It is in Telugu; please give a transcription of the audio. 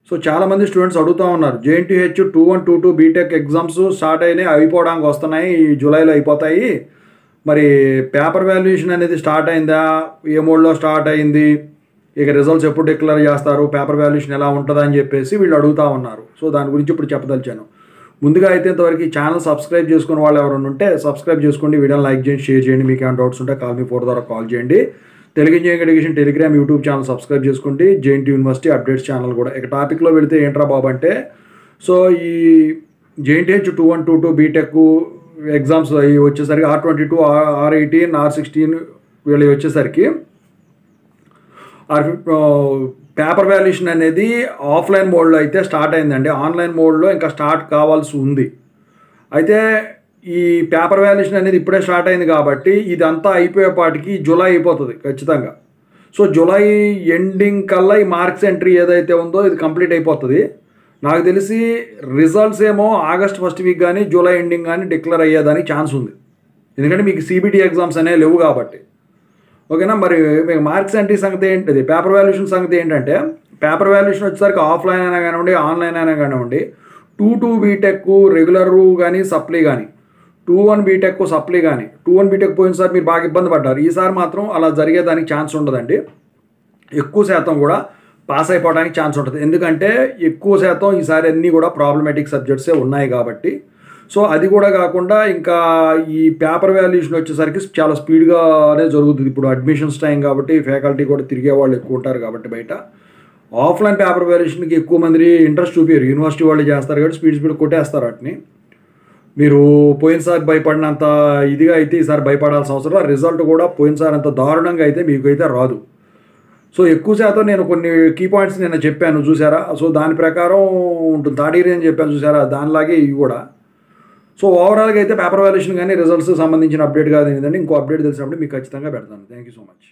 సో చాలామంది స్టూడెంట్స్ అడుగుతూ ఉన్నారు, JNTH 21, 22 బీటెక్ ఎగ్జామ్స్ స్టార్ట్ అయినాయి, అయిపోవడానికి వస్తున్నాయి, ఈ జూలైలో అయిపోతాయి, మరి పేపర్ వాల్యుయేషన్ అనేది స్టార్ట్ అయిందా, ఏ మోడ్లో స్టార్ట్ అయింది, ఇక రిజల్ట్స్ ఎప్పుడు డిక్లేర్ చేస్తారు, పేపర్ వాల్యుయేషన్ ఎలా ఉంటుందని చెప్పేసి వీళ్ళు అడుగుతూ ఉన్నారు. సో దాని గురించి ఇప్పుడు చెప్పదలిచాను. ముందుగా అయితే ఇంతవరకు ఈ ఛానల్ సబ్స్క్రైబ్ చేసుకున్న వాళ్ళు ఎవరైనా ఉంటే సబ్స్క్రైబ్ చేసుకోండి, వీడియోని లైక్ చేయండి, షేర్ చేయండి. మీకు ఏమైనా డౌట్స్ ఉంటే కాల్ మీ 4 ద్వారా కాల్ చేయండి. Telugu engineering education Telegram YouTube channel subscribe చేసుకోండి. JNT యూనివర్సిటీ అప్డేట్స్ ఛానల్ కూడా. ఇక టాపిక్లో వెళితే ఏంట్రా బాబు అంటే, సో ఈ JNTH 21, 22 బీటెక్ ఎగ్జామ్స్ అవి వచ్చేసరికి R22, R18, R16 వీళ్ళు వచ్చేసరికి పేపర్ వాల్యుయేషన్ అనేది ఆఫ్లైన్ మోడ్లో అయితే స్టార్ట్ అయిందండి. ఆన్లైన్ మోడ్లో ఇంకా స్టార్ట్ కావాల్సి ఉంది. అయితే ఈ పేపర్ వాల్యుయేషన్ అనేది ఇప్పుడే స్టార్ట్ అయింది కాబట్టి ఇదంతా అయిపోయేపాటికి జూలై అయిపోతుంది ఖచ్చితంగా. సో జూలై ఎండింగ్ కల్లా ఈ మార్క్స్ ఎంట్రీ ఏదైతే ఉందో ఇది కంప్లీట్ అయిపోతుంది. నాకు తెలిసి రిజల్ట్స్ ఏమో ఆగస్ట్ ఫస్ట్ వీక్ కానీ జూలై ఎండింగ్ కానీ డిక్లేర్ అయ్యేదానికి ఛాన్స్ ఉంది. ఎందుకంటే మీకు CBT ఎగ్జామ్స్ అనేవి లేవు కాబట్టి. ఓకేనా. మరి మీకు మార్క్స్ ఎంట్రీ సంగతి ఏంటిది, పేపర్ వాల్యుయేషన్ సంగతి ఏంటంటే, పేపర్ వాల్యుయేషన్ వచ్చేసరికి ఆఫ్లైన్ అయినా కానివ్వండి, ఆన్లైన్ అయినా కానివ్వండి, 22 బీటెక్ రెగ్యులర్ కానీ సప్లీ కానీ, 21 బీటెక్ సప్లీ కానీ, 21 బీటెక్ పోయినసారి మీరు బాగా ఇబ్బంది పడ్డారు. ఈసారి మాత్రం అలా జరిగేదానికి ఛాన్స్ ఉండదండి. ఎక్కువ శాతం కూడా పాస్ అయిపోవడానికి ఛాన్స్ ఉంటుంది. ఎందుకంటే ఎక్కువ శాతం ఈసారి అన్నీ కూడా ప్రాబ్లమాటిక్ సబ్జెక్ట్సే ఉన్నాయి కాబట్టి. సో అది కూడా కాకుండా ఇంకా ఈ పేపర్ వాల్యుయేషన్ వచ్చేసరికి చాలా స్పీడ్గానే జరుగుతుంది. ఇప్పుడు అడ్మిషన్స్ టైం కాబట్టి ఫ్యాకల్టీ కూడా తిరిగే వాళ్ళు ఎక్కువ ఉంటారు కాబట్టి బయట. ఆఫ్లైన్ పేపర్ వాల్యుయేషన్కి ఎక్కువ మంది ఇంట్రెస్ట్ చూపారు, యూనివర్సిటీ వాళ్ళు చేస్తారు కాబట్టి స్పీడ్ కొట్టేస్తారు వాటిని. మీరు పోయినసారి భయపడినంత ఇదిగా అయితే ఈసారి భయపడాల్సిన అవసరం. రిజల్ట్ కూడా పోయినసారి అంత దారుణంగా అయితే మీకు అయితే రాదు. సో ఎక్కువ శాతం నేను కొన్ని కీ పాయింట్స్ నేను చెప్పాను చూసారా. సో దాని ప్రకారం ఉంటుంది. థర్డ్ ఇయర్ అని చెప్పాను చూసారా, దానిలాగే ఇవి కూడా. సో ఓవరాల్గా అయితే పేపర్ వాల్యుయేషన్ కానీ రిజల్ట్స్ సంబంధించిన అప్డేట్ కాదు ఏంటంటే, ఇంకో అప్డేట్ తెలిసినప్పుడు మీకు ఖచ్చితంగా పెడతాను. Thank you so much.